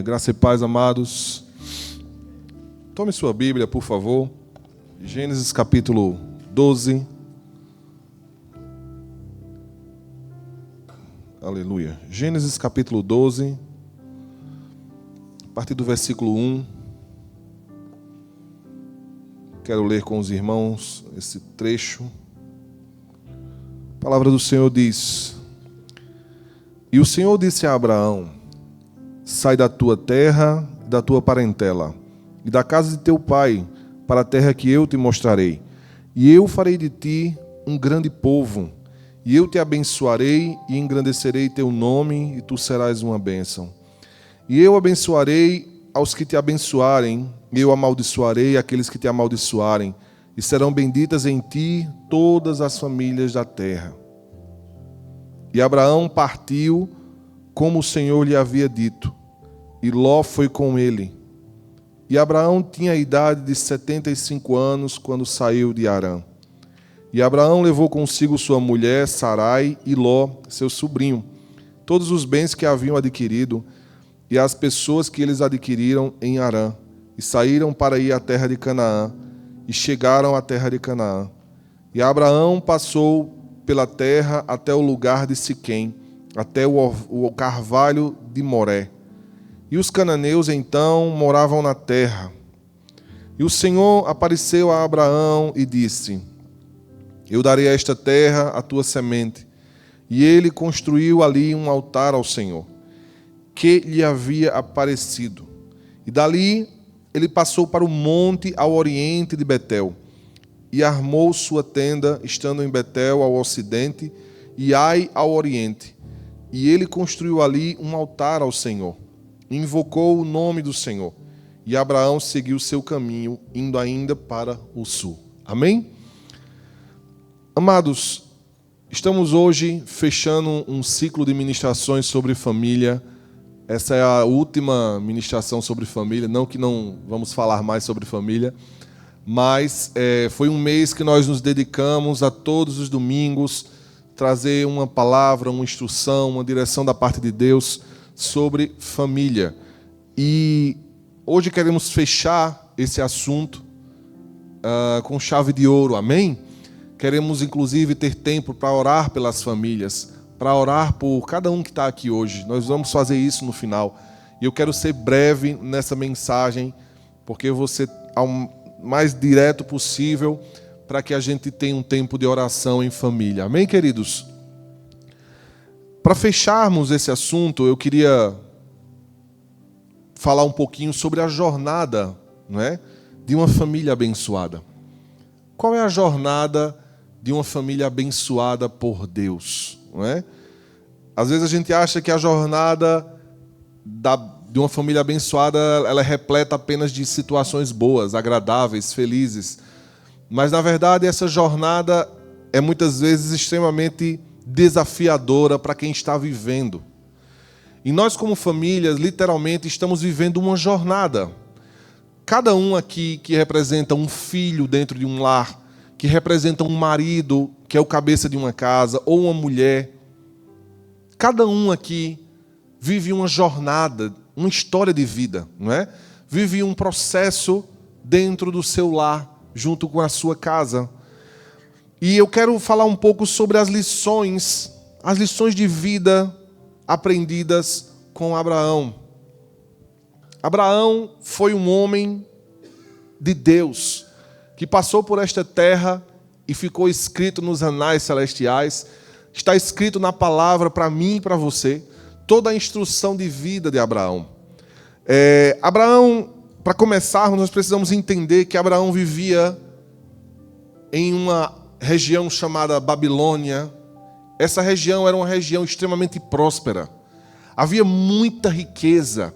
Graça e paz, amados. Tome sua Bíblia, por favor. Gênesis capítulo 12. Aleluia. Gênesis capítulo 12, a partir do versículo 1. Quero ler com os irmãos esse trecho. A palavra do Senhor diz: E o Senhor disse a Abraão: Sai da tua terra, da tua parentela, e da casa de teu pai, para a terra que eu te mostrarei. E eu farei de ti um grande povo, e eu te abençoarei e engrandecerei teu nome, e tu serás uma bênção. E eu abençoarei aos que te abençoarem, e eu amaldiçoarei aqueles que te amaldiçoarem, e serão benditas em ti todas as famílias da terra. E Abraão partiu como o Senhor lhe havia dito, e Ló foi com ele. E Abraão tinha a idade de 75 anos quando saiu de Harã. E Abraão levou consigo sua mulher Sarai e Ló, seu sobrinho, todos os bens que haviam adquirido e as pessoas que eles adquiriram em Harã, e saíram para ir à terra de Canaã, e chegaram à terra de Canaã. E Abraão passou pela terra até o lugar de Siquém, até o carvalho de Moré. E os cananeus então moravam na terra. E o Senhor apareceu a Abraão e disse: Eu darei a esta terra a tua semente. E ele construiu ali um altar ao Senhor, que lhe havia aparecido. E dali ele passou para o monte ao oriente de Betel, e armou sua tenda, estando em Betel ao ocidente, e Ai ao oriente. E ele construiu ali um altar ao Senhor, invocou o nome do Senhor. E Abraão seguiu seu caminho, indo ainda para o sul. Amém? Amados, estamos hoje fechando um ciclo de ministrações sobre família. Essa é a última ministração sobre família. Não que não vamos falar mais sobre família, mas foi um mês que nós nos dedicamos a todos os domingos trazer uma palavra, uma instrução, uma direção da parte de Deus sobre família. E hoje queremos fechar esse assunto com chave de ouro, amém? Queremos inclusive ter tempo para orar pelas famílias, para orar por cada um que está aqui hoje. Nós vamos fazer isso no final. E eu quero ser breve nessa mensagem, porque eu vou ser ao mais direto possível, para que a gente tenha um tempo de oração em família. Amém, queridos? Para fecharmos esse assunto, eu queria falar um pouquinho sobre a jornada, não é, de uma família abençoada. Qual é a jornada de uma família abençoada por Deus? Não é? Às vezes a gente acha que a jornada de uma família abençoada ela é repleta apenas de situações boas, agradáveis, felizes. Mas, na verdade, essa jornada é muitas vezes extremamente desafiadora para quem está vivendo. E nós, como famílias, literalmente estamos vivendo uma jornada. Cada um aqui que representa um filho dentro de um lar, que representa um marido, que é o cabeça de uma casa, ou uma mulher. Cada um aqui vive uma jornada, uma história de vida, não é? Vive um processo dentro do seu lar, junto com a sua casa. E eu quero falar um pouco sobre as lições de vida aprendidas com Abraão. Abraão foi um homem de Deus, que passou por esta terra e ficou escrito nos anais celestiais, está escrito na palavra para mim e para você, toda a instrução de vida de Abraão. Abraão, para começarmos, nós precisamos entender que Abraão vivia em uma região chamada Babilônia. Essa região era uma região extremamente próspera. Havia muita riqueza.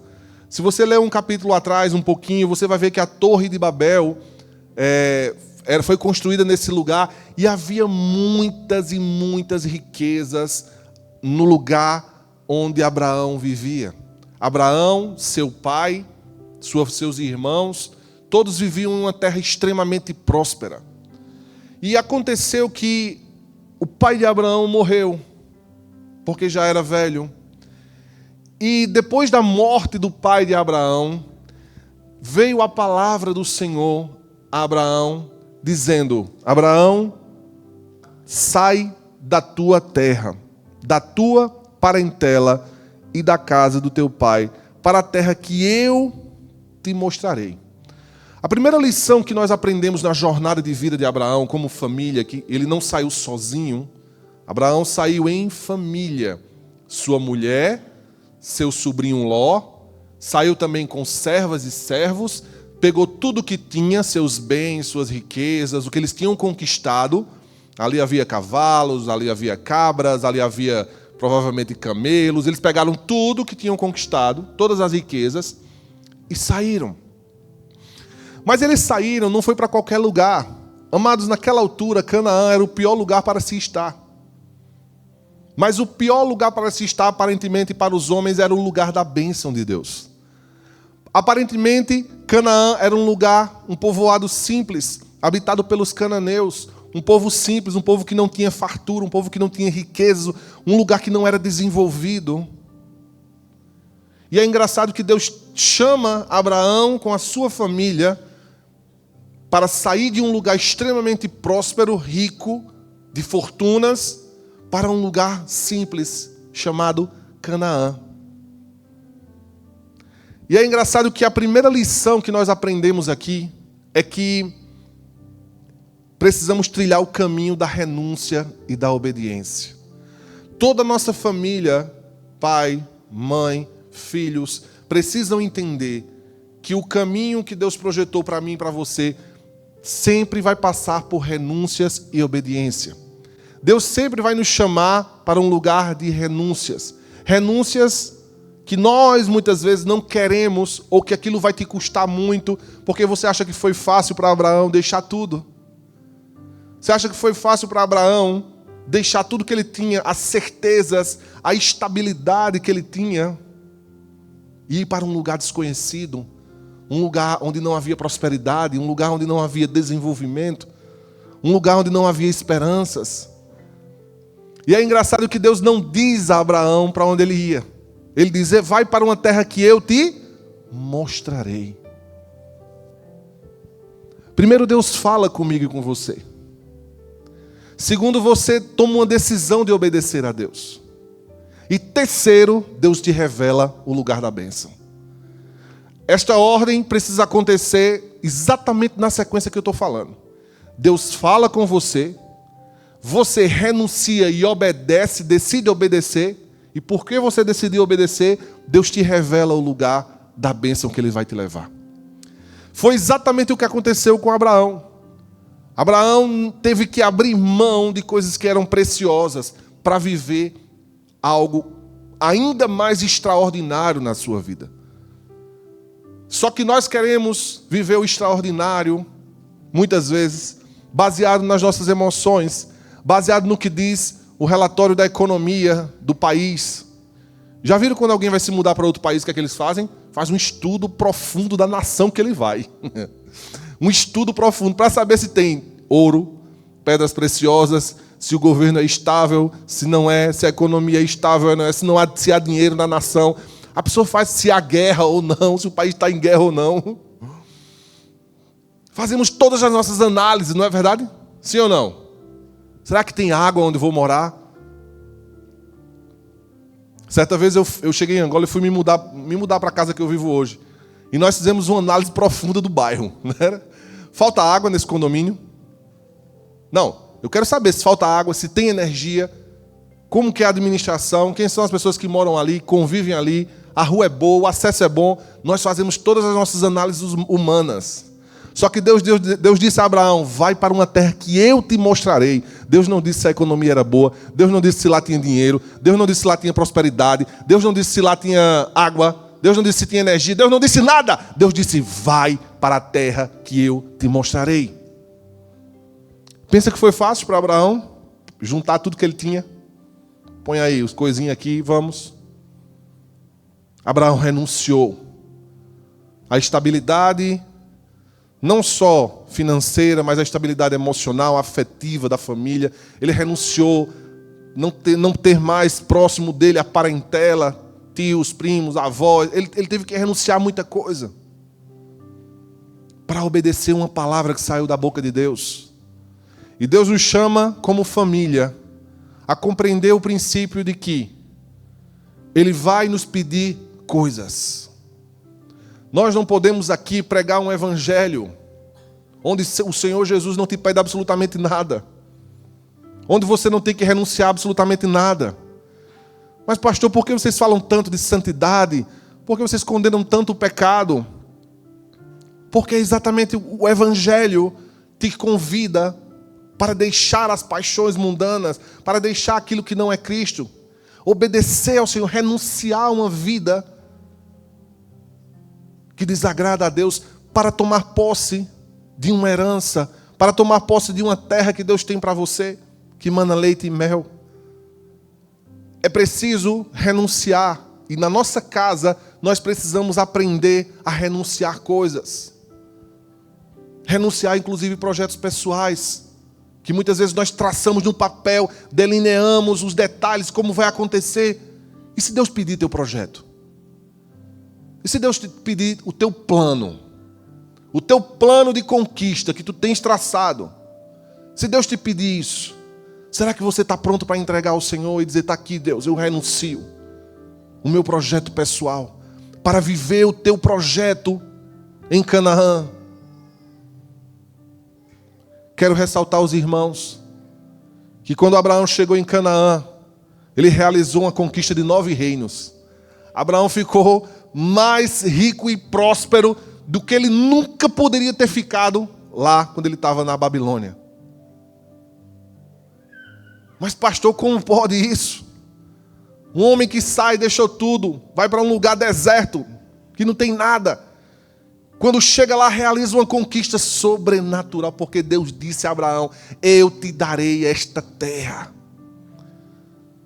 Se você ler um capítulo atrás, um pouquinho, você vai ver que a Torre de Babel foi construída nesse lugar e havia muitas e muitas riquezas no lugar onde Abraão vivia. Abraão, seu pai, seus irmãos, todos viviam em uma terra extremamente próspera. E aconteceu que o pai de Abraão morreu, porque já era velho. E depois da morte do pai de Abraão, veio a palavra do Senhor a Abraão, dizendo: Abraão, sai da tua terra, da tua parentela e da casa do teu pai, para a terra que eu te mostrarei. A primeira lição que nós aprendemos na jornada de vida de Abraão como família, que ele não saiu sozinho. Abraão saiu em família. Sua mulher, seu sobrinho Ló, saiu também com servas e servos, pegou tudo que tinha, seus bens, suas riquezas, o que eles tinham conquistado. Ali havia cavalos, ali havia cabras, ali havia provavelmente camelos. Eles pegaram tudo que tinham conquistado, todas as riquezas, e saíram. Mas eles saíram, não foi para qualquer lugar. Amados, naquela altura, Canaã era o pior lugar para se estar. Mas o pior lugar para se estar, aparentemente, para os homens, era o lugar da bênção de Deus. Aparentemente, Canaã era um lugar, um povoado simples, habitado pelos cananeus. Um povo simples, um povo que não tinha fartura, um povo que não tinha riqueza, um lugar que não era desenvolvido. E é engraçado que Deus chama Abraão com a sua família para sair de um lugar extremamente próspero, rico, de fortunas, para um lugar simples, chamado Canaã. E é engraçado que a primeira lição que nós aprendemos aqui é que precisamos trilhar o caminho da renúncia e da obediência. Toda a nossa família, pai, mãe, filhos, precisam entender que o caminho que Deus projetou para mim e para você sempre vai passar por renúncias e obediência. Deus sempre vai nos chamar para um lugar de renúncias. Renúncias que nós muitas vezes não queremos, ou que aquilo vai te custar muito, porque você acha que foi fácil para Abraão deixar tudo. Você acha que foi fácil para Abraão deixar tudo que ele tinha, as certezas, a estabilidade que ele tinha, e ir para um lugar desconhecido, um lugar onde não havia prosperidade, um lugar onde não havia desenvolvimento, um lugar onde não havia esperanças. E é engraçado que Deus não diz a Abraão para onde ele ia. Ele diz: vai para uma terra que eu te mostrarei. Primeiro, Deus fala comigo e com você. Segundo, você toma uma decisão de obedecer a Deus. E terceiro, Deus te revela o lugar da bênção. Esta ordem precisa acontecer exatamente na sequência que eu estou falando. Deus fala com você, você renuncia e obedece, decide obedecer, e porque você decidiu obedecer, Deus te revela o lugar da bênção que Ele vai te levar. Foi exatamente o que aconteceu com Abraão. Abraão teve que abrir mão de coisas que eram preciosas para viver algo ainda mais extraordinário na sua vida. Só que nós queremos viver o extraordinário, muitas vezes, baseado nas nossas emoções, baseado no que diz o relatório da economia do país. Já viram quando alguém vai se mudar para outro país, o que é que eles fazem? Faz um estudo profundo da nação que ele vai. Um estudo profundo para saber se tem ouro, pedras preciosas, se o governo é estável, se não é, se a economia é estável ou não é, se há dinheiro na nação. A pessoa faz se há guerra ou não, se o país está em guerra ou não. Fazemos todas as nossas análises, não é verdade? Sim ou não? Será que tem água onde eu vou morar? Certa vez eu cheguei em Angola e fui me mudar para a casa que eu vivo hoje. E nós fizemos uma análise profunda do bairro. Não era? Falta água nesse condomínio? Não. Eu quero saber se falta água, se tem energia, como que é a administração, quem são as pessoas que moram ali, convivem ali, a rua é boa, o acesso é bom. Nós fazemos todas as nossas análises humanas. Só que Deus disse a Abraão: vai para uma terra que eu te mostrarei. Deus não disse se a economia era boa, Deus não disse se lá tinha dinheiro, Deus não disse se lá tinha prosperidade, Deus não disse se lá tinha água, Deus não disse se tinha energia, Deus não disse nada. Deus disse: vai para a terra que eu te mostrarei. Pensa que foi fácil para Abraão juntar tudo que ele tinha? Põe aí os coisinhos aqui, vamos. Abraão renunciou à estabilidade, não só financeira, mas a estabilidade emocional, afetiva da família. Ele renunciou não ter mais próximo dele a parentela, tios, primos, avós. Ele teve que renunciar a muita coisa para obedecer uma palavra que saiu da boca de Deus. E Deus nos chama como família a compreender o princípio de que Ele vai nos pedir coisas. Nós não podemos aqui pregar um evangelho onde o Senhor Jesus não te pede absolutamente nada, onde você não tem que renunciar a absolutamente nada. Mas pastor, por que vocês falam tanto de santidade? Por que vocês condenam tanto o pecado? Porque exatamente o evangelho te convida para deixar as paixões mundanas, para deixar aquilo que não é Cristo, obedecer ao Senhor, renunciar a uma vida que desagrada a Deus, para tomar posse de uma herança, para tomar posse de uma terra que Deus tem para você, que mana leite e mel. É preciso renunciar, e na nossa casa nós precisamos aprender a renunciar coisas. Renunciar inclusive projetos pessoais, que muitas vezes nós traçamos no papel, delineamos os detalhes, como vai acontecer. E se Deus pedir teu projeto? E se Deus te pedir o teu plano de conquista que tu tens traçado? Se Deus te pedir isso, será que você está pronto para entregar ao Senhor e dizer, está aqui Deus, eu renuncio o meu projeto pessoal para viver o teu projeto em Canaã? Quero ressaltar aos irmãos que quando Abraão chegou em Canaã, ele realizou uma conquista de 9 reinos. Abraão ficou mais rico e próspero do que ele nunca poderia ter ficado lá quando ele estava na Babilônia. Mas pastor, como pode isso? Um homem que sai, deixou tudo, vai para um lugar deserto, que não tem nada. Quando chega lá, realiza uma conquista sobrenatural, porque Deus disse a Abraão, eu te darei esta terra.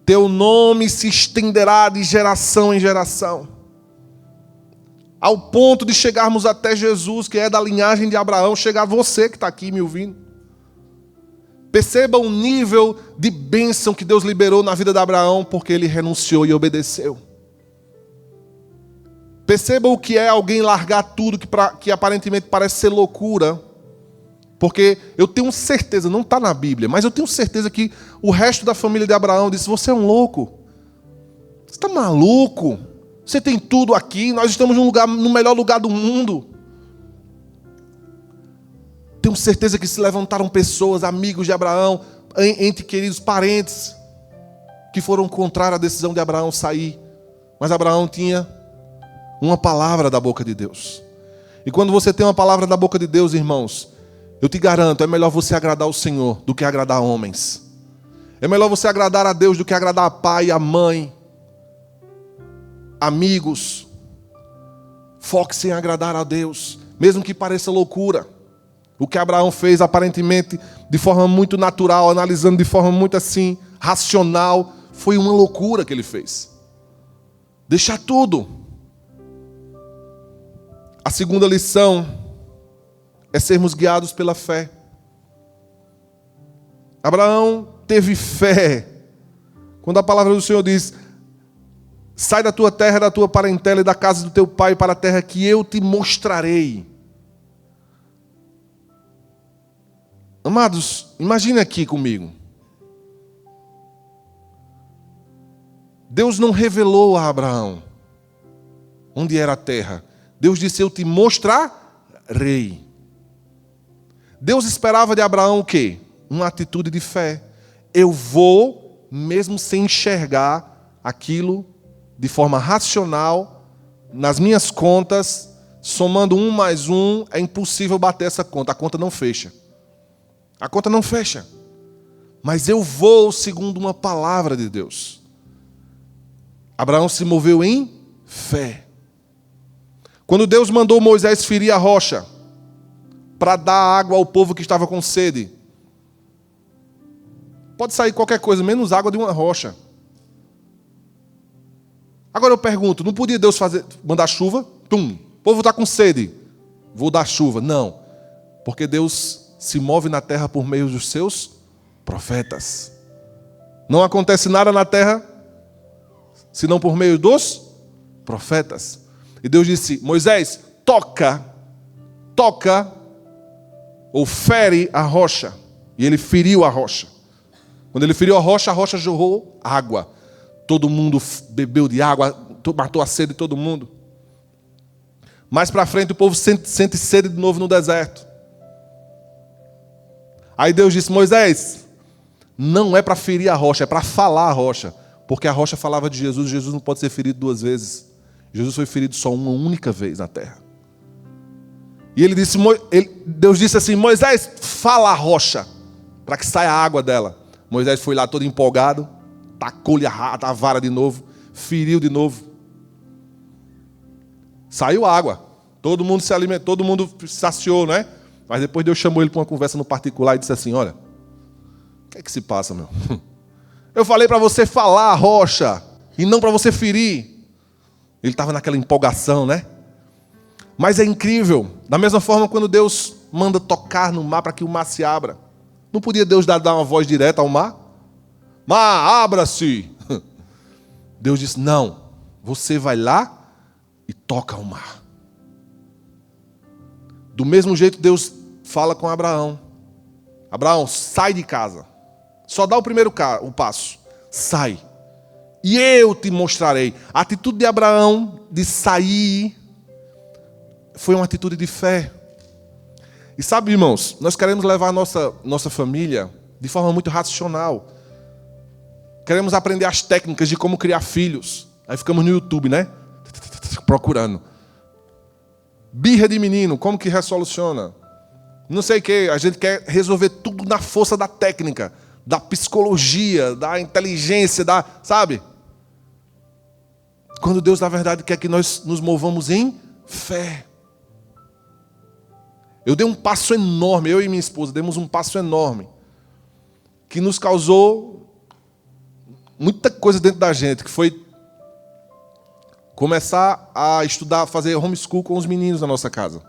Teu nome se estenderá de geração em geração. Ao ponto de chegarmos até Jesus, que é da linhagem de Abraão, chegar você que está aqui me ouvindo. Perceba o nível de bênção que Deus liberou na vida de Abraão, porque ele renunciou e obedeceu. Perceba o que é alguém largar tudo que aparentemente parece ser loucura. Porque eu tenho certeza, não está na Bíblia, mas eu tenho certeza que o resto da família de Abraão disse, você é um louco. Você está maluco? Você tem tudo aqui, nós estamos no melhor lugar do mundo. Tenho certeza que se levantaram pessoas, amigos de Abraão, entre queridos parentes, que foram contrários à decisão de Abraão sair. Mas Abraão tinha uma palavra da boca de Deus. E quando você tem uma palavra da boca de Deus, irmãos, eu te garanto, é melhor você agradar o Senhor do que agradar homens. É melhor você agradar a Deus do que agradar a pai, a mãe, amigos. Foque-se em agradar a Deus, mesmo que pareça loucura. O que Abraão fez aparentemente de forma muito natural, analisando de forma muito assim, racional, foi uma loucura que ele fez. Deixar tudo. A segunda lição é sermos guiados pela fé. Abraão teve fé. Quando a palavra do Senhor diz, sai da tua terra, da tua parentela e da casa do teu pai para a terra que eu te mostrarei. Amados, imagine aqui comigo. Deus não revelou a Abraão onde era a terra. Deus disse, eu te mostrarei. Deus esperava de Abraão o quê? Uma atitude de fé. Eu vou, mesmo sem enxergar aquilo de forma racional, nas minhas contas, somando 1 mais 1, é impossível bater essa conta. A conta não fecha. A conta não fecha. Mas eu vou segundo uma palavra de Deus. Abraão se moveu em fé. Quando Deus mandou Moisés ferir a rocha para dar água ao povo que estava com sede, pode sair qualquer coisa, menos água de uma rocha. Agora eu pergunto, não podia Deus mandar chuva? Tum, o povo está com sede, vou dar chuva. Não, porque Deus se move na terra por meio dos seus profetas. Não acontece nada na terra senão por meio dos profetas. E Deus disse: Moisés, toca, ou fere a rocha. E ele feriu a rocha. Quando ele feriu a rocha jorrou água. Todo mundo bebeu de água, matou a sede de todo mundo. Mais para frente o povo sente sede de novo no deserto. Aí Deus disse: Moisés, não é para ferir a rocha, é para falar a rocha. Porque a rocha falava de Jesus, Jesus não pode ser ferido 2 vezes. Jesus foi ferido só uma única vez na terra. E Deus disse assim: Moisés, fala a rocha, para que saia a água dela. Moisés foi lá todo empolgado, tacou-lhe a vara de novo, feriu de novo. Saiu água. Todo mundo se alimentou, todo mundo se saciou, né? Mas depois Deus chamou ele para uma conversa no particular e disse assim: olha, o que é que se passa, meu? Eu falei para você falar a rocha e não para você ferir. Ele estava naquela empolgação, né? Mas é incrível. Da mesma forma, quando Deus manda tocar no mar para que o mar se abra, não podia Deus dar uma voz direta ao mar? Mar, abra-se! Deus disse: não, você vai lá e toca o mar. Do mesmo jeito, Deus fala com Abraão: Abraão, sai de casa. Só dá o primeiro passo. Sai. E eu te mostrarei. A atitude de Abraão de sair foi uma atitude de fé. E sabe, irmãos, nós queremos levar a nossa família de forma muito racional. Queremos aprender as técnicas de como criar filhos. Aí ficamos no YouTube, né? Procurando. Birra de menino, como que resoluciona? Não sei o que, a gente quer resolver tudo na força da técnica, da psicologia, da inteligência, sabe? Quando Deus, na verdade, quer que nós nos movamos em fé. Eu dei um passo enorme, eu e minha esposa demos um passo enorme, que nos causou muita coisa dentro da gente, que foi começar a estudar, fazer homeschool com os meninos na nossa casa.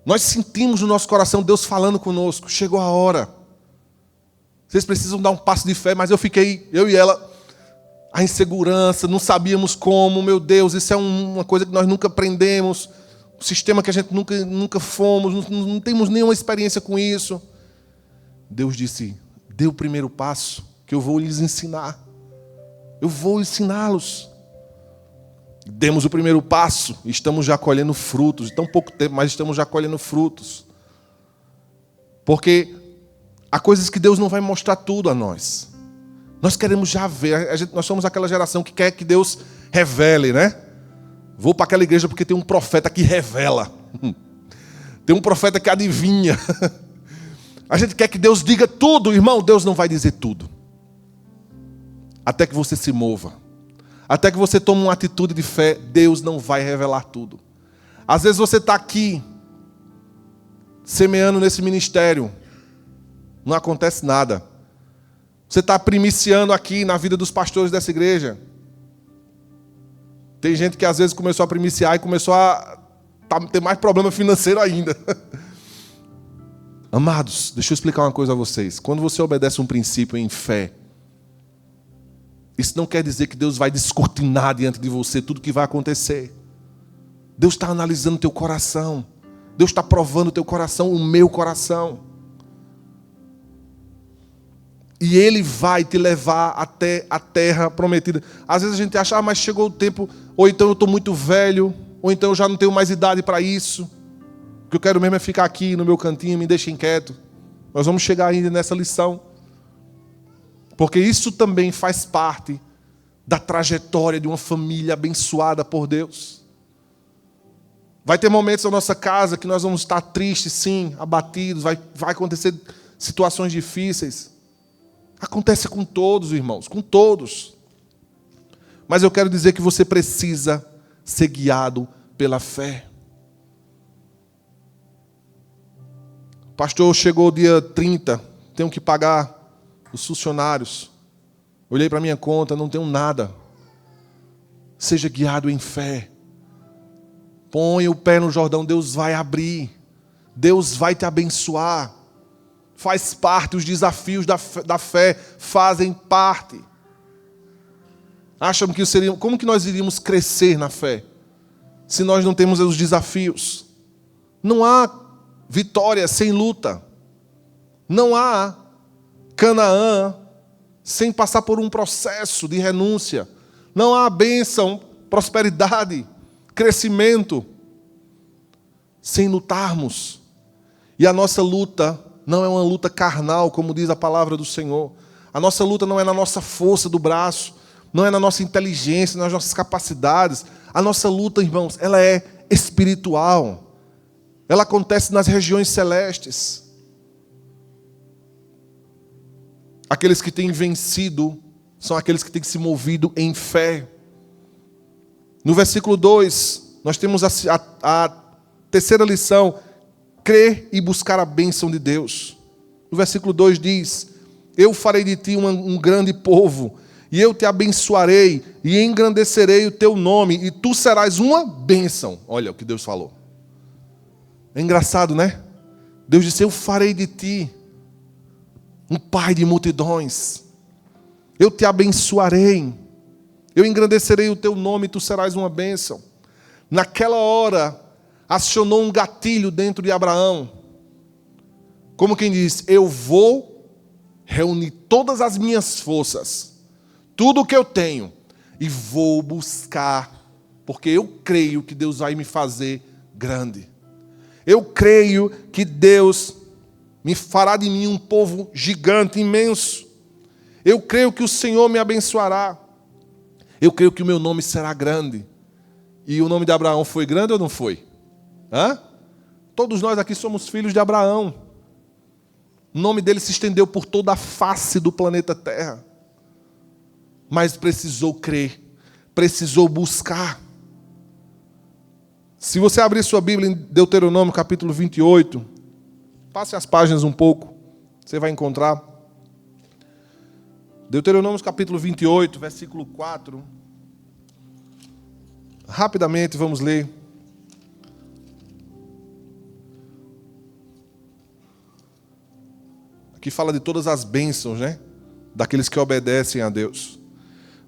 Nós sentimos no nosso coração Deus falando conosco: chegou a hora. Vocês precisam dar um passo de fé. Mas eu e ela, a insegurança, não sabíamos como. Meu Deus, isso é uma coisa que nós nunca aprendemos. Um sistema que a gente nunca fomos, não temos nenhuma experiência com isso. Deus disse: dê o primeiro passo, que eu vou lhes ensinar. Eu vou ensiná-los. Demos o primeiro passo e estamos já colhendo frutos. Tão pouco tempo, mas estamos já colhendo frutos. Porque há coisas que Deus não vai mostrar tudo a nós. Nós queremos já ver. Nós somos aquela geração que quer que Deus revele, né? Vou para aquela igreja porque tem um profeta que revela. Tem um profeta que adivinha. A gente quer que Deus diga tudo. Irmão, Deus não vai dizer tudo. Até que você se mova. Até que você tome uma atitude de fé, Deus não vai revelar tudo. Às vezes você está aqui, semeando nesse ministério, não acontece nada. Você está primiciando aqui na vida dos pastores dessa igreja. Tem gente que às vezes começou a primiciar e começou a ter mais problema financeiro ainda. Amados, deixa eu explicar uma coisa a vocês. Quando você obedece um princípio em fé, isso não quer dizer que Deus vai descortinar diante de você tudo que vai acontecer. Deus está analisando o teu coração. Deus está provando o teu coração, o meu coração. E Ele vai te levar até a terra prometida. Às vezes a gente acha: mas chegou o tempo, ou então eu estou muito velho, ou então eu já não tenho mais idade para isso. O que eu quero mesmo é ficar aqui no meu cantinho, me deixem quieto. Nós vamos chegar ainda nessa lição. Porque isso também faz parte da trajetória de uma família abençoada por Deus. Vai ter momentos na nossa casa que nós vamos estar tristes, sim, abatidos, vai acontecer situações difíceis. Acontece com todos, irmãos, com todos. Mas eu quero dizer que você precisa ser guiado pela fé. Pastor, chegou o dia 30, tenho que pagar os funcionários. Olhei para a minha conta, não tenho nada. Seja guiado em fé. Põe o pé no Jordão, Deus vai abrir. Deus vai te abençoar. Faz parte, os desafios da fé fazem parte. acham que seria, como que nós iríamos crescer na fé se nós não temos os desafios? Não há vitória sem luta. Não há Canaã sem passar por um processo de renúncia. Não há bênção, prosperidade, crescimento sem lutarmos. E a nossa luta não é uma luta carnal, como diz a palavra do Senhor. A nossa luta não é na nossa força do braço, não é na nossa inteligência, nas nossas capacidades. A nossa luta, irmãos, ela é espiritual. Ela acontece nas regiões celestes. Aqueles que têm vencido são aqueles que têm se movido em fé. No versículo 2, nós temos a terceira lição: crer e buscar a bênção de Deus. No versículo 2 diz: eu farei de ti um grande povo, e eu te abençoarei, e engrandecerei o teu nome, e tu serás uma bênção. Olha o que Deus falou. É engraçado, né? Deus disse: eu farei de ti um pai de multidões. Eu te abençoarei. Eu engrandecerei o teu nome e tu serás uma bênção. Naquela hora, acionou um gatilho dentro de Abraão. Como quem diz: eu vou reunir todas as minhas forças, tudo o que eu tenho, e vou buscar, porque eu creio que Deus vai me fazer grande. Eu creio que Deus me fará de mim um povo gigante, imenso. Eu creio que o Senhor me abençoará. Eu creio que o meu nome será grande. E o nome de Abraão foi grande ou não foi? Hã? Todos nós aqui somos filhos de Abraão. O nome dele se estendeu por toda a face do planeta Terra. Mas precisou crer, precisou buscar. Se você abrir sua Bíblia em Deuteronômio capítulo 28, passe as páginas um pouco, você vai encontrar. Deuteronômio capítulo 28, versículo 4. Rapidamente vamos ler. Aqui fala de todas as bênçãos, né? Daqueles que obedecem a Deus.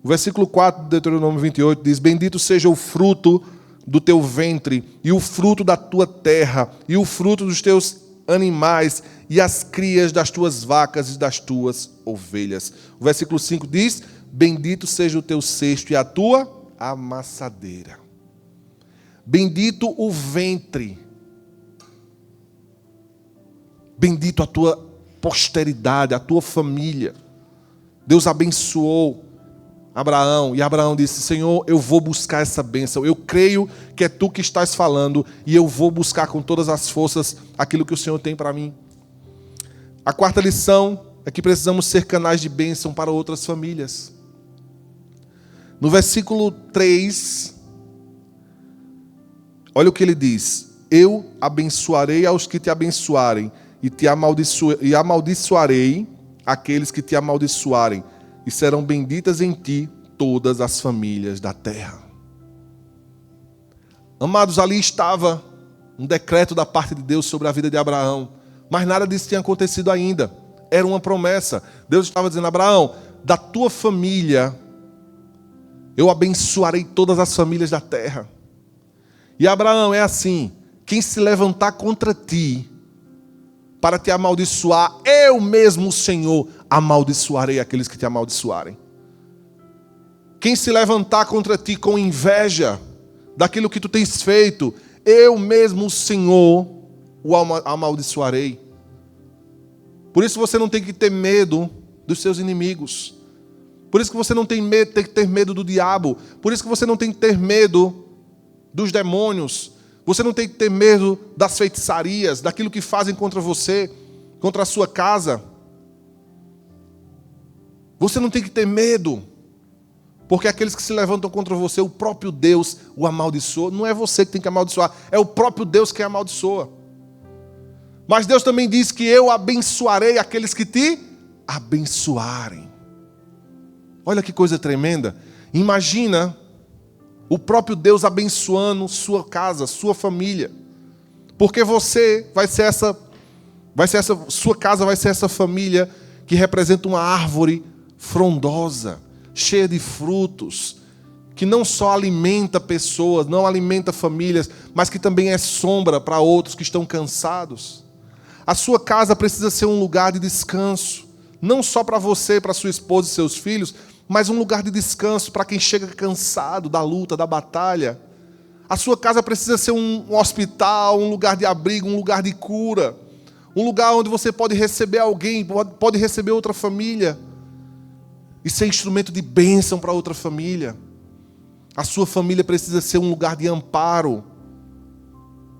O versículo 4 de Deuteronômio 28 diz: bendito seja o fruto do teu ventre, e o fruto da tua terra, e o fruto dos teus animais, e as crias das tuas vacas e das tuas ovelhas. O versículo 5 diz: bendito seja o teu cesto e a tua amassadeira. Bendito o ventre. Bendito a tua posteridade, a tua família. Deus abençoou Abraão, e Abraão disse: Senhor, eu vou buscar essa bênção. Eu creio que é tu que estás falando, e eu vou buscar com todas as forças aquilo que o Senhor tem para mim. A quarta lição é que precisamos ser canais de bênção para outras famílias. No versículo 3, olha o que ele diz: eu abençoarei aos que te abençoarem, e amaldiçoarei aqueles que te amaldiçoarem, e serão benditas em ti todas as famílias da terra. Amados, ali estava um decreto da parte de Deus sobre a vida de Abraão, mas nada disso tinha acontecido ainda. Era uma promessa. Deus estava dizendo: Abraão, da tua família eu abençoarei todas as famílias da terra. E Abraão, é assim: quem se levantar contra ti para te amaldiçoar, eu mesmo, o Senhor, amaldiçoarei aqueles que te amaldiçoarem. Quem se levantar contra ti com inveja daquilo que tu tens feito, eu mesmo, o Senhor, o amaldiçoarei. Por isso você não tem que ter medo dos seus inimigos. Por isso que você não tem que ter medo do diabo. Por isso que você não tem que ter medo dos demônios. Você não tem que ter medo das feitiçarias, daquilo que fazem contra você, contra a sua casa. Você não tem que ter medo, porque aqueles que se levantam contra você, o próprio Deus o amaldiçoa. Não é você que tem que amaldiçoar, é o próprio Deus que amaldiçoa. Mas Deus também diz que eu abençoarei aqueles que te abençoarem. Olha que coisa tremenda. Imagina o próprio Deus abençoando sua casa, sua família. Porque você sua casa vai ser essa família que representa uma árvore frondosa, cheia de frutos, que não só alimenta pessoas, não alimenta famílias, mas que também é sombra para outros que estão cansados. A sua casa precisa ser um lugar de descanso, não só para você, para sua esposa e seus filhos, mas um lugar de descanso para quem chega cansado da luta, da batalha. A sua casa precisa ser um hospital, um lugar de abrigo, um lugar de cura, um lugar onde você pode receber alguém, pode receber outra família e ser instrumento de bênção para outra família. A sua família precisa ser um lugar de amparo,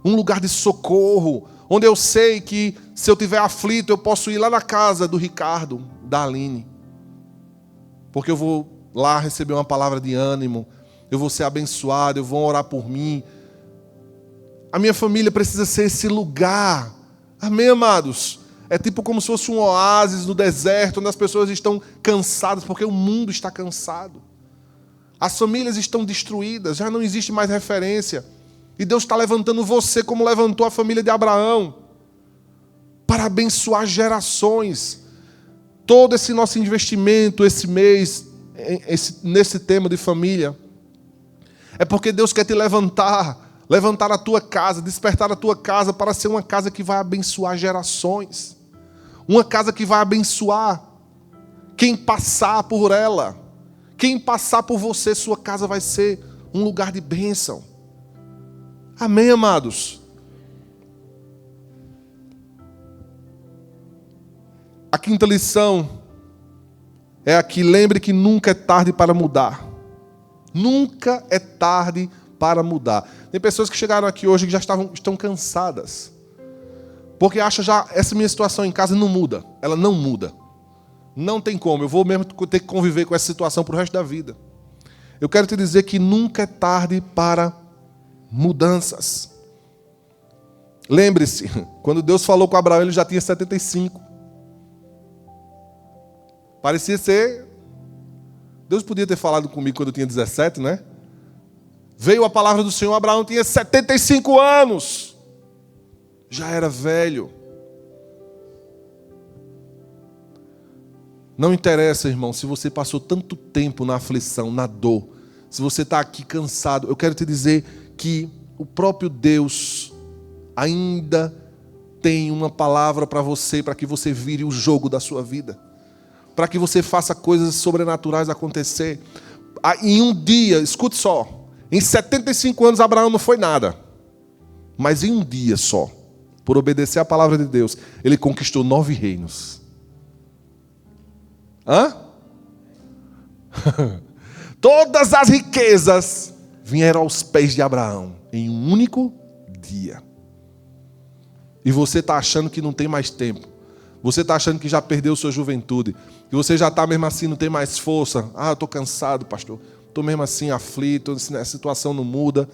um lugar de socorro, onde eu sei que se eu estiver aflito, eu posso ir lá na casa do Ricardo, da Aline, porque eu vou lá receber uma palavra de ânimo, eu vou ser abençoado, eu vou orar por mim. A minha família precisa ser esse lugar. Amém, amados? É tipo como se fosse um oásis no deserto, onde as pessoas estão cansadas, porque o mundo está cansado. As famílias estão destruídas, já não existe mais referência. E Deus está levantando você como levantou a família de Abraão, para abençoar gerações. Todo esse nosso investimento, esse mês, nesse tema de família, é porque Deus quer te levantar a tua casa, despertar a tua casa para ser uma casa que vai abençoar gerações. Uma casa que vai abençoar quem passar por ela. Quem passar por você, sua casa vai ser um lugar de bênção. Amém, amados? A quinta lição é aqui: lembre que nunca é tarde para mudar. Nunca é tarde para mudar. Tem pessoas que chegaram aqui hoje que já estão cansadas, porque acham já essa minha situação em casa não muda. Ela não muda. Não tem como, eu vou mesmo ter que conviver com essa situação para o resto da vida. Eu quero te dizer que nunca é tarde para mudanças. Lembre-se, quando Deus falou com Abraão, ele já tinha 75. Parecia ser... Deus podia ter falado comigo quando eu tinha 17, né? Veio a palavra do Senhor, Abraão tinha 75 anos. Já era velho. Não interessa, irmão, se você passou tanto tempo na aflição, na dor, se você está aqui cansado, eu quero te dizer que o próprio Deus ainda tem uma palavra para você, para que você vire o jogo da sua vida, para que você faça coisas sobrenaturais acontecer. Em um dia, escute só, em 75 anos Abraão não foi nada, mas em um dia só, por obedecer à palavra de Deus, ele conquistou 9 reinos. Hã? Todas as riquezas vieram aos pés de Abraão em um único dia. E você está achando que não tem mais tempo. Você está achando que já perdeu sua juventude. Que você já está mesmo assim, não tem mais força. Ah, eu estou cansado, pastor. Estou mesmo assim aflito, a situação não muda.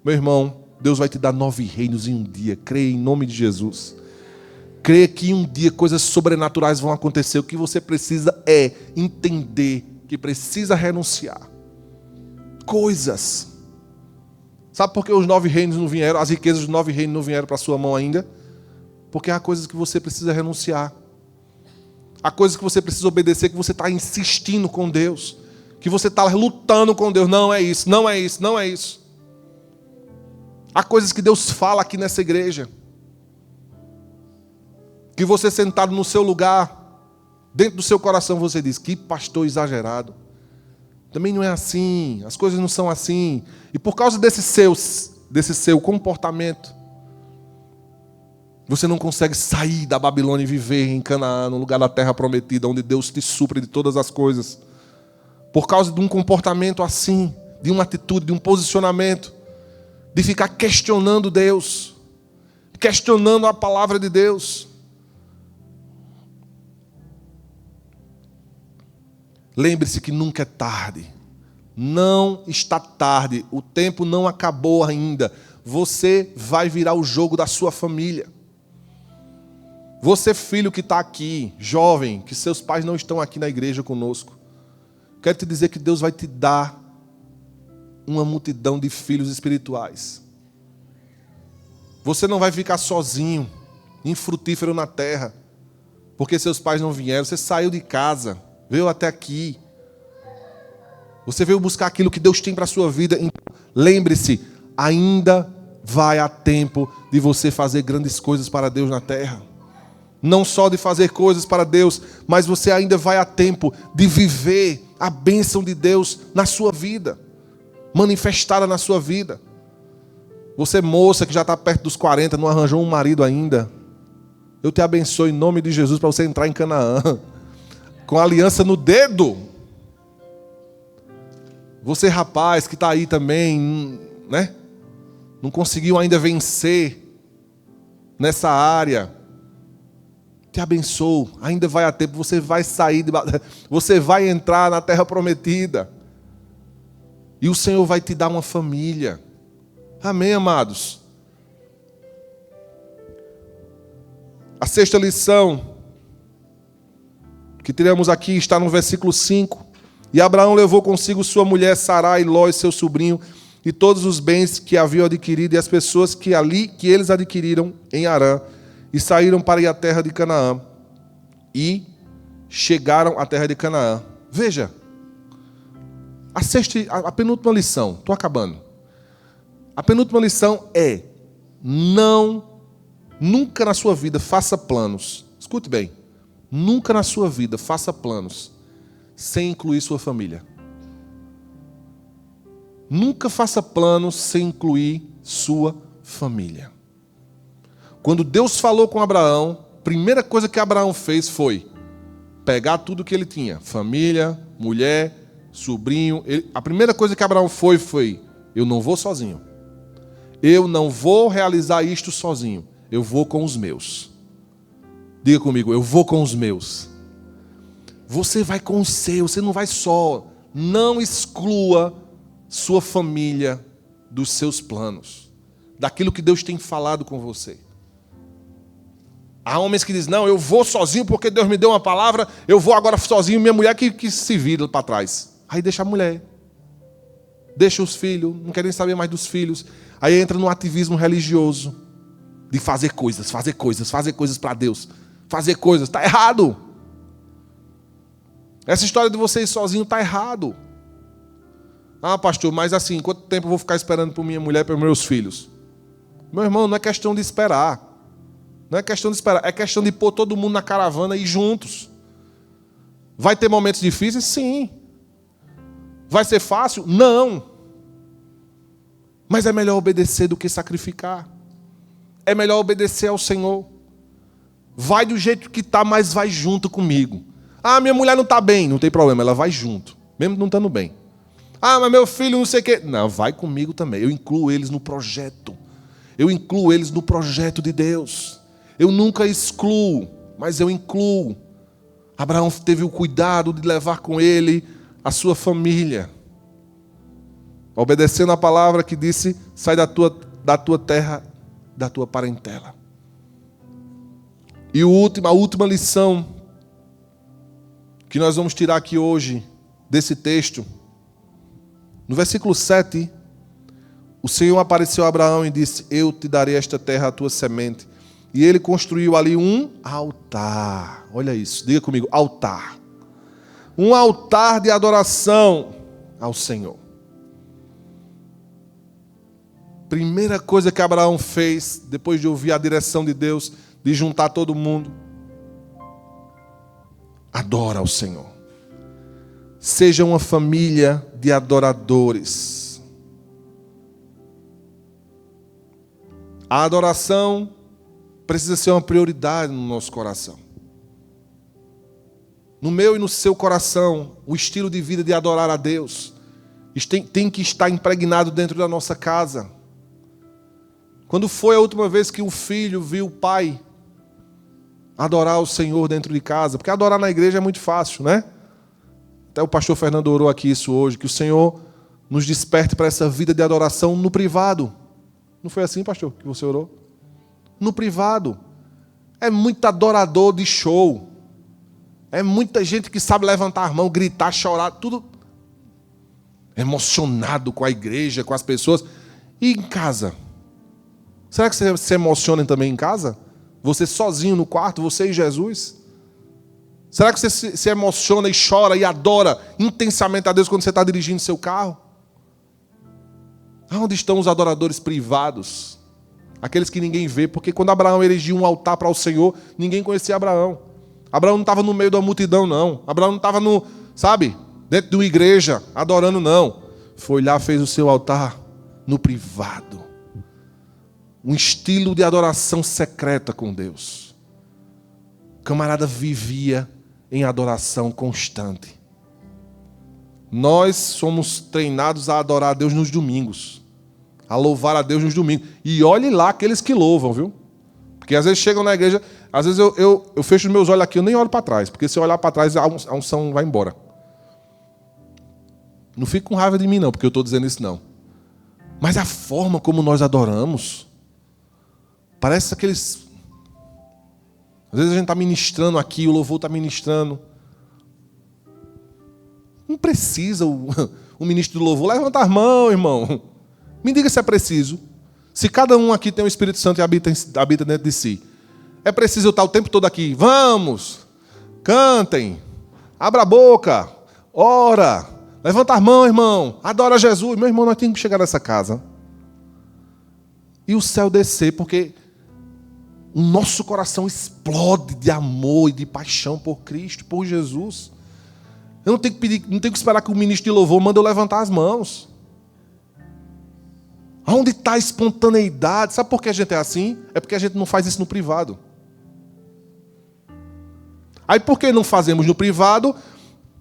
Meu irmão, Deus vai te dar 9 reinos em um dia. Creia em nome de Jesus. Creia que um dia coisas sobrenaturais vão acontecer. O que você precisa é entender que precisa renunciar. Coisas. Sabe por que os 9 reinos não vieram? As riquezas dos 9 reinos não vieram para a sua mão ainda? Porque há coisas que você precisa renunciar. Há coisas que você precisa obedecer, que você está insistindo com Deus. Que você está lutando com Deus. Não é isso, não é isso, não é isso. Há coisas que Deus fala aqui nessa igreja. Que você sentado no seu lugar, dentro do seu coração você diz: que pastor exagerado. Também não é assim, as coisas não são assim. E por causa desse seu comportamento, você não consegue sair da Babilônia e viver em Canaã, no lugar da terra prometida, onde Deus te supre de todas as coisas. Por causa de um comportamento assim, de uma atitude, de um posicionamento, de ficar questionando Deus, questionando a palavra de Deus. Lembre-se que nunca é tarde. Não está tarde. O tempo não acabou ainda. Você vai virar o jogo da sua família. Você, filho que está aqui, jovem, que seus pais não estão aqui na igreja conosco, quero te dizer que Deus vai te dar uma multidão de filhos espirituais. Você não vai ficar sozinho, infrutífero na terra, porque seus pais não vieram. Você saiu de casa, veio até aqui. Você veio buscar aquilo que Deus tem para a sua vida. Então, lembre-se, ainda vai há tempo de você fazer grandes coisas para Deus na terra. Não só de fazer coisas para Deus, mas você ainda vai a tempo de viver a bênção de Deus na sua vida, manifestada na sua vida. Você, moça que já está perto dos 40, não arranjou um marido ainda, eu te abençoo em nome de Jesus para você entrar em Canaã, com a aliança no dedo. Você, rapaz, que está aí também, né? Não conseguiu ainda vencer nessa área, te abençoo, ainda vai a tempo, você vai sair, você vai entrar na terra prometida, e o Senhor vai te dar uma família. Amém, amados? A sexta lição que teremos aqui está no versículo 5. E Abraão levou consigo sua mulher Sarai, Ló e seu sobrinho, e todos os bens que haviam adquirido, e as pessoas que eles adquiriram em Harã, e saíram para ir à terra de Canaã, e chegaram à terra de Canaã. Veja, a penúltima lição, estou acabando. A penúltima lição é: nunca na sua vida faça planos. Escute bem, nunca na sua vida faça planos sem incluir sua família. Nunca faça planos sem incluir sua família. Quando Deus falou com Abraão, a primeira coisa que Abraão fez foi pegar tudo que ele tinha, família, mulher, sobrinho. A primeira coisa que Abraão foi: eu não vou sozinho. Eu não vou realizar isto sozinho. Eu vou com os meus. Diga comigo, eu vou com os meus. Você vai com os seus, você não vai só. Não exclua sua família dos seus planos, daquilo que Deus tem falado com você. Há homens que dizem: não, eu vou sozinho porque Deus me deu uma palavra, eu vou agora sozinho, minha mulher que se vira para trás. Aí deixa a mulher, deixa os filhos, não querem saber mais dos filhos. Aí entra no ativismo religioso, de fazer coisas para Deus, fazer coisas, está errado. Essa história de você ir sozinho está errado. Ah, pastor, mas assim, quanto tempo eu vou ficar esperando por minha mulher e pelos meus filhos? Meu irmão, não é questão de esperar. Não é questão de esperar, é questão de pôr todo mundo na caravana e ir juntos. Vai ter momentos difíceis? Sim. Vai ser fácil? Não. Mas é melhor obedecer do que sacrificar. É melhor obedecer ao Senhor. Vai do jeito que está, mas vai junto comigo. Ah, minha mulher não está bem. Não tem problema, ela vai junto, mesmo não estando bem. Ah, mas meu filho não sei o quê. Não, vai comigo também. Eu incluo eles no projeto. Eu incluo eles no projeto de Deus. Eu nunca excluo, mas eu incluo. Abraão teve o cuidado de levar com ele a sua família, obedecendo a palavra que disse: sai da tua terra, da tua parentela. E a última lição que nós vamos tirar aqui hoje desse texto, no versículo 7, o Senhor apareceu a Abraão e disse: eu te darei esta terra à tua semente. E ele construiu ali um altar. Olha isso, diga comigo, altar. Um altar de adoração ao Senhor. Primeira coisa que Abraão fez, depois de ouvir a direção de Deus, de juntar todo mundo: adora ao Senhor. Seja uma família de adoradores. A adoração precisa ser uma prioridade no nosso coração. No meu e no seu coração, o estilo de vida de adorar a Deus tem que estar impregnado dentro da nossa casa. Quando foi a última vez que o filho viu o pai adorar o Senhor dentro de casa? Porque adorar na igreja é muito fácil, né? Até o pastor Fernando orou aqui isso hoje, que o Senhor nos desperte para essa vida de adoração no privado. Não foi assim, pastor, que você orou? No privado. É muito adorador de show. É muita gente que sabe levantar a mão, gritar, chorar, tudo emocionado com a igreja, com as pessoas. E em casa? Será que você se emociona também em casa? Você sozinho no quarto, você e Jesus? Será que você se emociona e chora e adora intensamente a Deus quando você está dirigindo seu carro? Onde estão os adoradores privados? Aqueles que ninguém vê, porque quando Abraão erigiu um altar para o Senhor, ninguém conhecia Abraão. Abraão não estava no meio da multidão, não. Abraão não estava dentro de uma igreja, adorando, não. Foi lá, fez o seu altar no privado. Um estilo de adoração secreta com Deus. O camarada vivia em adoração constante. Nós somos treinados a adorar a Deus nos domingos. A louvar a Deus nos domingos. E olhe lá aqueles que louvam, viu? Porque às vezes chegam na igreja, às vezes eu fecho os meus olhos aqui, eu nem olho para trás. Porque se eu olhar para trás, a unção vai embora. Não fique com raiva de mim não, porque eu estou dizendo isso não. Mas a forma como nós adoramos, parece aqueles... Às vezes a gente está ministrando aqui, o louvor está ministrando. Não precisa o ministro do louvor levantar as mãos, irmão. Me diga se é preciso. Se cada um aqui tem o Espírito Santo e habita dentro de si, é preciso eu estar o tempo todo aqui. Vamos, cantem, abra a boca, ora, levanta as mãos, irmão, adora Jesus. Meu irmão, nós temos que chegar nessa casa e o céu descer, porque o nosso coração explode de amor e de paixão por Cristo, por Jesus. Eu não tenho que pedir, não tenho que esperar que o ministro de louvor mande eu levantar as mãos. Onde está a espontaneidade? Sabe por que a gente é assim? É porque a gente não faz isso no privado. Aí por que não fazemos no privado?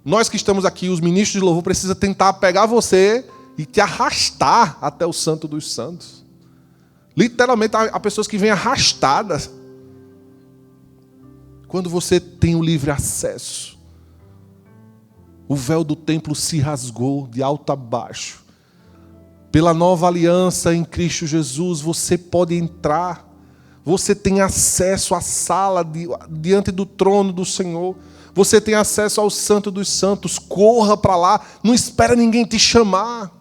Nós que estamos aqui, os ministros de louvor, precisam tentar pegar você e te arrastar até o Santo dos Santos. Literalmente, há pessoas que vêm arrastadas. Quando você tem o livre acesso, o véu do templo se rasgou de alto a baixo. Pela nova aliança em Cristo Jesus, você pode entrar. Você tem acesso à sala diante do trono do Senhor. Você tem acesso ao Santo dos Santos. Corra para lá. Não espera ninguém te chamar.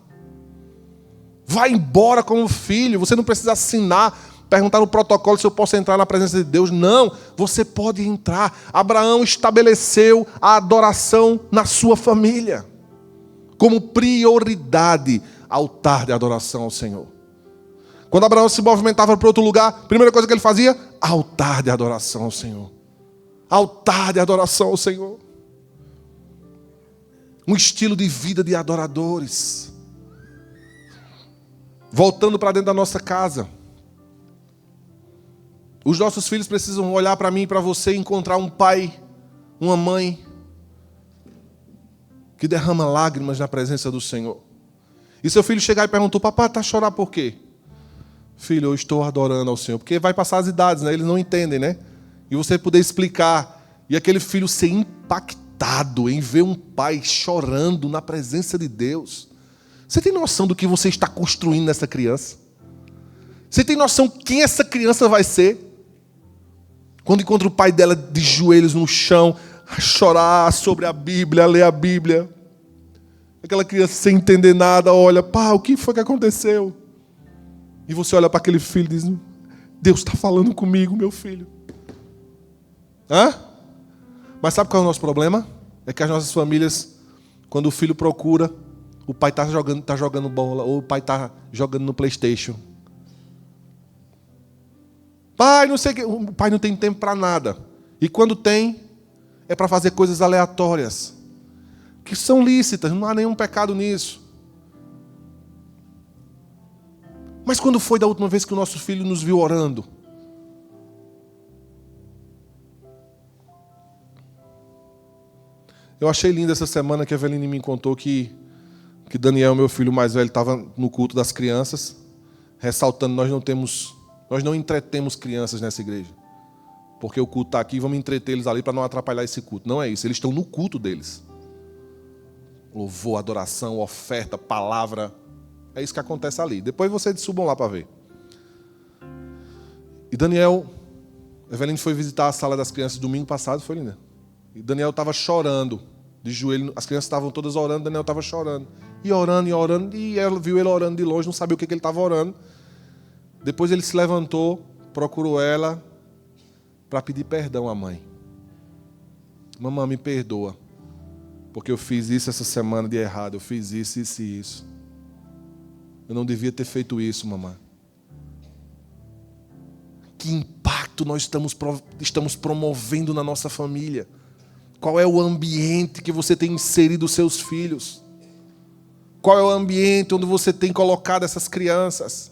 Vai embora como filho. Você não precisa assinar, perguntar no protocolo se eu posso entrar na presença de Deus. Não, você pode entrar. Abraão estabeleceu a adoração na sua família como prioridade. Altar de adoração ao Senhor. Quando Abraão se movimentava para outro lugar, a primeira coisa que ele fazia, altar de adoração ao Senhor. Altar de adoração ao Senhor. Um estilo de vida de adoradores. Voltando para dentro da nossa casa. Os nossos filhos precisam olhar para mim e para você e encontrar um pai, uma mãe, que derrama lágrimas na presença do Senhor. E seu filho chegar e perguntou, papai, está a chorar por quê? Filho, eu estou adorando ao Senhor. Porque vai passar as idades, né? Eles não entendem, né? E você poder explicar. E aquele filho ser impactado em ver um pai chorando na presença de Deus. Você tem noção do que você está construindo nessa criança? Você tem noção quem essa criança vai ser? Quando encontra o pai dela de joelhos no chão, a chorar sobre a Bíblia, a ler a Bíblia. Aquela criança sem entender nada, olha, pá, o que foi que aconteceu? E você olha para aquele filho e diz, Deus está falando comigo, meu filho. Mas sabe qual é o nosso problema? É que as nossas famílias, quando o filho procura, o pai está jogando bola, ou o pai está jogando no PlayStation. Pai, não sei o que. O pai não tem tempo para nada. E quando tem, é para fazer coisas aleatórias. Que são lícitas, não há nenhum pecado nisso. Mas quando foi da última vez que o nosso filho nos viu orando? Eu achei lindo essa semana que a Eveline me contou que Daniel, meu filho mais velho, estava no culto das crianças, ressaltando, nós não entretemos crianças nessa igreja. Porque o culto está aqui, vamos entreter eles ali para não atrapalhar esse culto. Não é isso, eles estão no culto deles. Louvor, adoração, oferta, palavra. É isso que acontece ali. Depois vocês subam lá para ver. E Daniel, Eveline foi visitar a sala das crianças domingo passado, foi linda. E Daniel estava chorando, de joelho. As crianças estavam todas orando, Daniel estava chorando. E orando, e ela viu ele orando de longe, não sabia o que ele estava orando. Depois ele se levantou, procurou ela para pedir perdão à mãe. Mamãe, me perdoa, porque eu fiz isso essa semana de errado, eu fiz isso, isso e isso. Eu não devia ter feito isso, mamãe. Que impacto nós estamos promovendo na nossa família? Qual é o ambiente que você tem inserido os seus filhos? Qual é o ambiente onde você tem colocado essas crianças?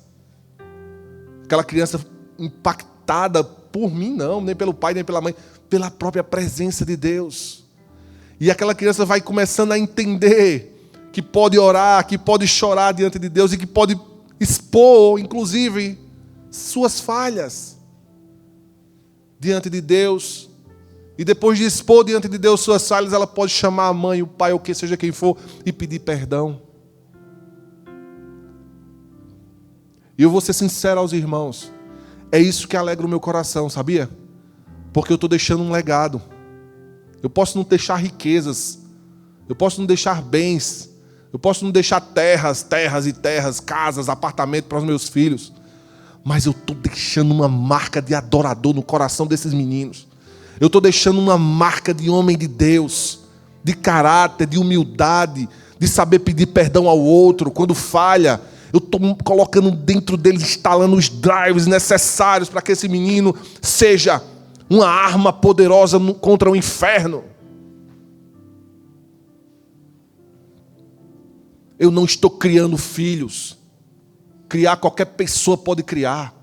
Aquela criança impactada por mim, não, nem pelo pai, nem pela mãe, pela própria presença de Deus. E aquela criança vai começando a entender que pode orar, que pode chorar diante de Deus e que pode expor, inclusive, suas falhas diante de Deus. E depois de expor diante de Deus suas falhas, ela pode chamar a mãe, o pai, ou que seja quem for, e pedir perdão. E eu vou ser sincero aos irmãos, é isso que alegra o meu coração, sabia? Porque eu estou deixando um legado. Eu posso não deixar riquezas, eu posso não deixar bens, eu posso não deixar terras, casas, apartamentos para os meus filhos, mas eu estou deixando uma marca de adorador no coração desses meninos. Eu estou deixando uma marca de homem de Deus, de caráter, de humildade, de saber pedir perdão ao outro quando falha. Eu estou colocando dentro deles, instalando os drives necessários para que esse menino seja uma arma poderosa contra o inferno. Eu não estou criando filhos. Criar qualquer pessoa pode criar.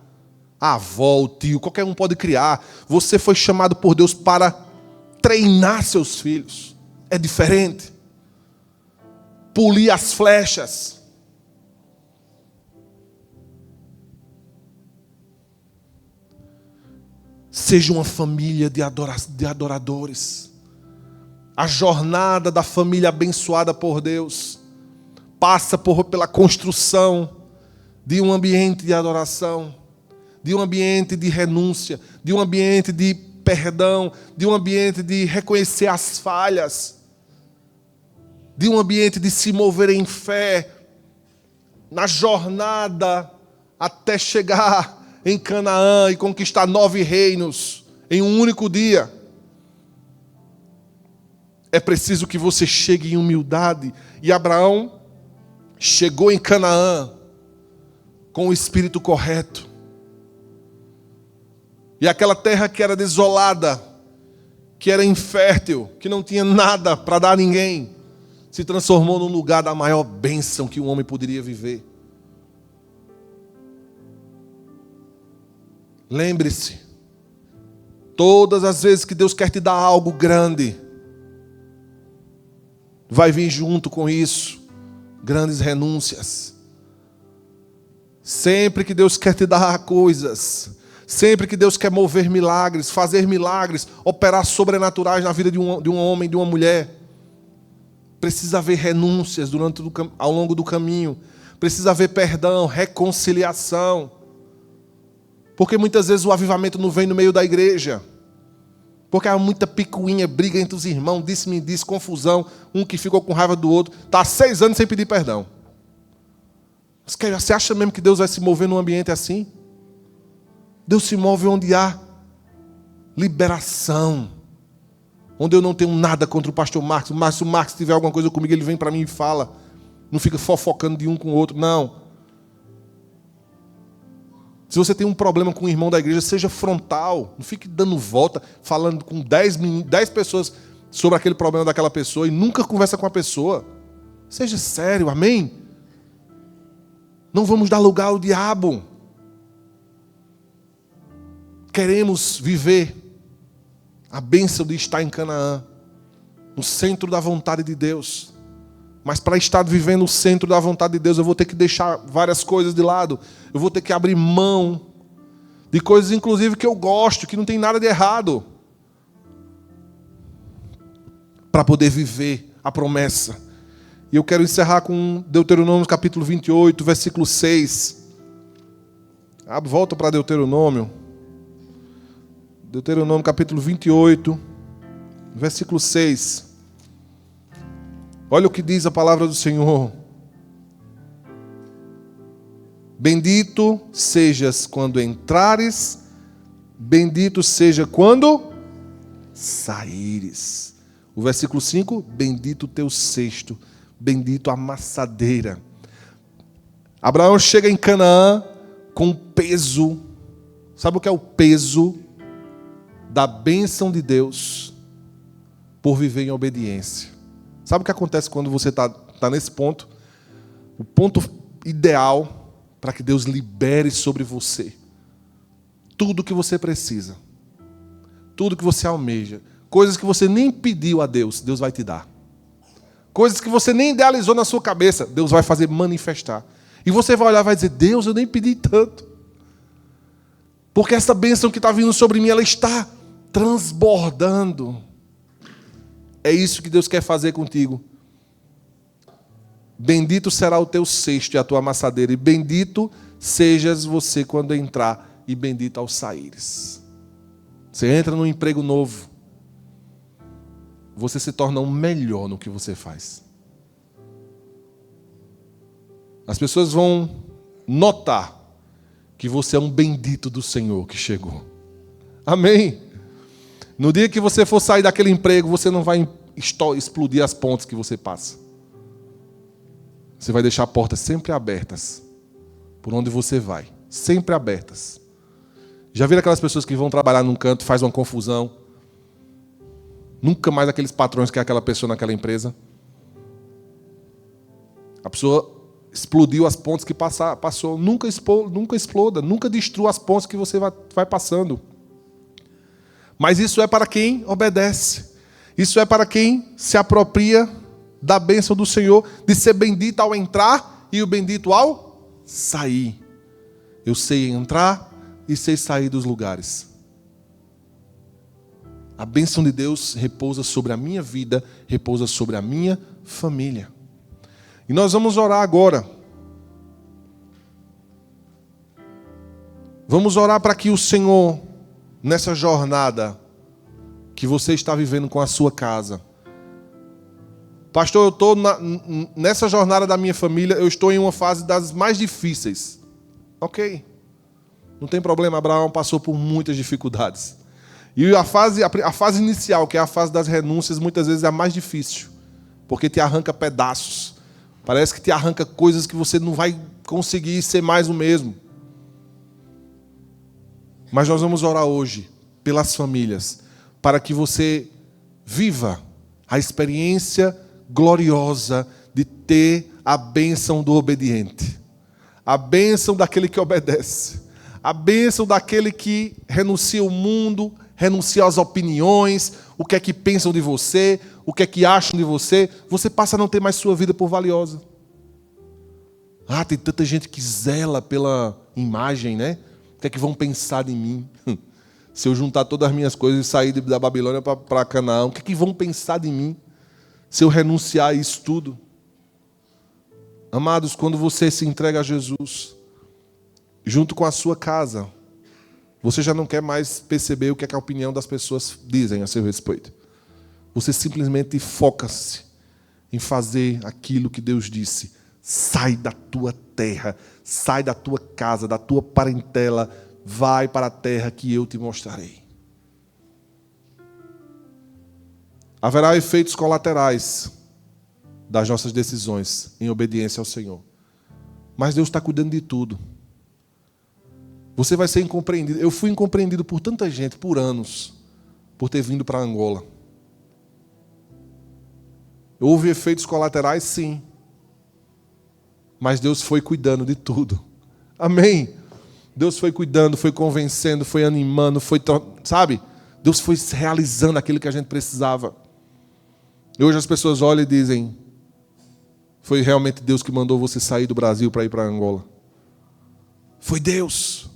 A avó, o tio, qualquer um pode criar. Você foi chamado por Deus para treinar seus filhos. É diferente. Polir as flechas. Seja uma família de adoradores. A jornada da família abençoada por Deus passa pela construção de um ambiente de adoração, de um ambiente de renúncia, de um ambiente de perdão, de um ambiente de reconhecer as falhas, de um ambiente de se mover em fé, na jornada até chegar em Canaã e conquistar 9 reinos em um único dia. É preciso que você chegue em humildade. E Abraão chegou em Canaã com o espírito correto. E aquela terra que era desolada, que era infértil, que não tinha nada para dar a ninguém, se transformou num lugar da maior bênção que um homem poderia viver. Lembre-se, todas as vezes que Deus quer te dar algo grande, vai vir junto com isso grandes renúncias. Sempre que Deus quer te dar coisas, sempre que Deus quer mover milagres, fazer milagres, operar sobrenaturais na vida de um homem, de uma mulher, precisa haver renúncias ao longo do caminho, precisa haver perdão, reconciliação. Porque muitas vezes o avivamento não vem no meio da igreja. Porque há muita picuinha, briga entre os irmãos, disse-me disse, confusão, um que ficou com raiva do outro, está há 6 anos sem pedir perdão. Você acha mesmo que Deus vai se mover num ambiente assim? Deus se move onde há liberação. Onde eu não tenho nada contra o pastor Marcos. Mas se o Marcos tiver alguma coisa comigo, ele vem para mim e fala. Não fica fofocando de um com o outro, não. Se você tem um problema com o irmão da igreja, seja frontal. Não fique dando volta, falando com 10 pessoas sobre aquele problema daquela pessoa e nunca conversa com a pessoa. Seja sério, amém? Não vamos dar lugar ao diabo. Queremos viver a bênção de estar em Canaã, no centro da vontade de Deus. Mas para estar vivendo no centro da vontade de Deus, eu vou ter que deixar várias coisas de lado. Eu vou ter que abrir mão de coisas, inclusive, que eu gosto, que não tem nada de errado, para poder viver a promessa. E eu quero encerrar com Deuteronômio capítulo 28, versículo 6. Volta para Deuteronômio. Deuteronômio capítulo 28, versículo 6. Olha o que diz a palavra do Senhor. Bendito sejas quando entrares, bendito seja quando saíres. O versículo 5, bendito o teu cesto, bendito a amassadeira. Abraão chega em Canaã com peso. Sabe o que é o peso da bênção de Deus por viver em obediência? Sabe o que acontece quando você está nesse ponto? O ponto ideal para que Deus libere sobre você tudo o que você precisa, tudo que você almeja, coisas que você nem pediu a Deus, Deus vai te dar. Coisas que você nem idealizou na sua cabeça, Deus vai fazer manifestar. E você vai olhar e vai dizer, Deus, eu nem pedi tanto. Porque essa bênção que está vindo sobre mim, ela está transbordando. É isso que Deus quer fazer contigo. Bendito será o teu cesto e a tua amassadeira, e bendito sejas você quando entrar, e bendito ao saíres. Você entra num emprego novo, você se torna um melhor no que você faz. As pessoas vão notar que você é um bendito do Senhor que chegou. Amém? No dia que você for sair daquele emprego, você não vai explodir as pontes que você passa. Você vai deixar portas sempre abertas por onde você vai, sempre abertas. Já viram aquelas pessoas que vão trabalhar num canto, faz uma confusão? Nunca mais aqueles patrões que é aquela pessoa naquela empresa. A pessoa explodiu as pontes que passou. Nunca exploda, nunca destrua as pontes que você vai passando. Mas isso é para quem obedece. Isso é para quem se apropria da bênção do Senhor, de ser bendito ao entrar e o bendito ao sair. Eu sei entrar e sei sair dos lugares. A bênção de Deus repousa sobre a minha vida, repousa sobre a minha família. E nós vamos orar agora. Vamos orar para que o Senhor, nessa jornada que você está vivendo com a sua casa. Pastor, eu estou nessa jornada da minha família, eu estou em uma fase das mais difíceis. Ok. Não tem problema, Abraão passou por muitas dificuldades. E a fase inicial, que é a fase das renúncias, muitas vezes é a mais difícil. Porque te arranca pedaços. Parece que te arranca coisas que você não vai conseguir ser mais o mesmo. Mas nós vamos orar hoje pelas famílias, para que você viva a experiência gloriosa de ter a bênção do obediente. A bênção daquele que obedece. A bênção daquele que renuncia ao mundo, renuncia às opiniões, o que é que pensam de você, o que é que acham de você. Você passa a não ter mais sua vida por valiosa. Ah, tem tanta gente que zela pela imagem, né? O que é que vão pensar de mim? Se eu juntar todas as minhas coisas e sair da Babilônia para Canaã, o que é que vão pensar de mim? Se eu renunciar a isso tudo? Amados, quando você se entrega a Jesus, junto com a sua casa, você já não quer mais perceber o que é que a opinião das pessoas dizem a seu respeito. Você simplesmente foca-se em fazer aquilo que Deus disse. Sai da tua terra, sai da tua casa, da tua parentela, vai para a terra que eu te mostrarei. Haverá efeitos colaterais das nossas decisões em obediência ao Senhor. Mas Deus está cuidando de tudo. Você vai ser incompreendido. Eu fui incompreendido por tanta gente, por anos, por ter vindo para Angola. Houve efeitos colaterais, sim. Mas Deus foi cuidando de tudo. Amém? Deus foi cuidando, foi convencendo, foi animando, sabe? Deus foi realizando aquilo que a gente precisava. E hoje as pessoas olham e dizem, foi realmente Deus que mandou você sair do Brasil para ir para Angola. Foi Deus.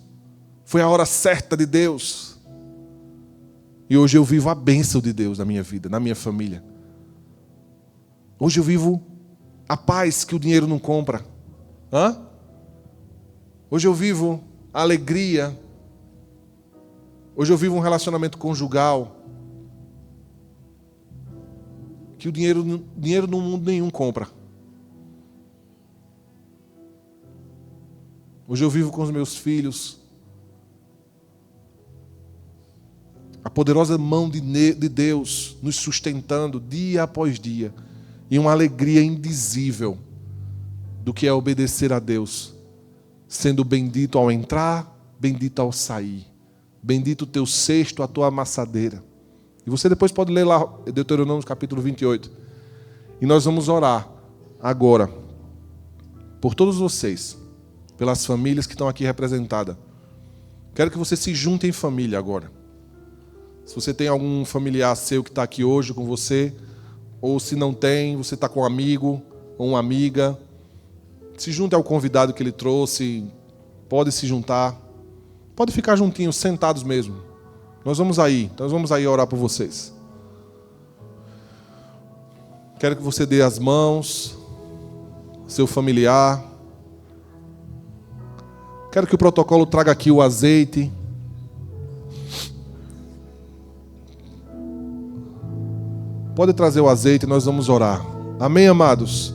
Foi a hora certa de Deus. E hoje eu vivo a bênção de Deus na minha vida, na minha família. Hoje eu vivo a paz que o dinheiro não compra. Hoje eu vivo a alegria. Hoje eu vivo um relacionamento conjugal que o dinheiro no mundo nenhum compra. Hoje eu vivo com os meus filhos A poderosa mão de Deus nos sustentando dia após dia. E uma alegria indizível do que é obedecer a Deus. Sendo bendito ao entrar, bendito ao sair. Bendito o teu cesto, a tua amassadeira. E você depois pode ler lá Deuteronômio capítulo 28. E nós vamos orar agora por todos vocês, pelas famílias que estão aqui representadas. Quero que você se junte em família agora. Se você tem algum familiar seu que está aqui hoje com você, ou se não tem, você está com um amigo ou uma amiga, se junte ao convidado que ele trouxe, pode se juntar, pode ficar juntinhos, sentados mesmo. Nós vamos aí orar por vocês. Quero que você dê as mãos, seu familiar. Quero que o protocolo traga aqui o azeite. Pode trazer o azeite e nós vamos orar. Amém, amados?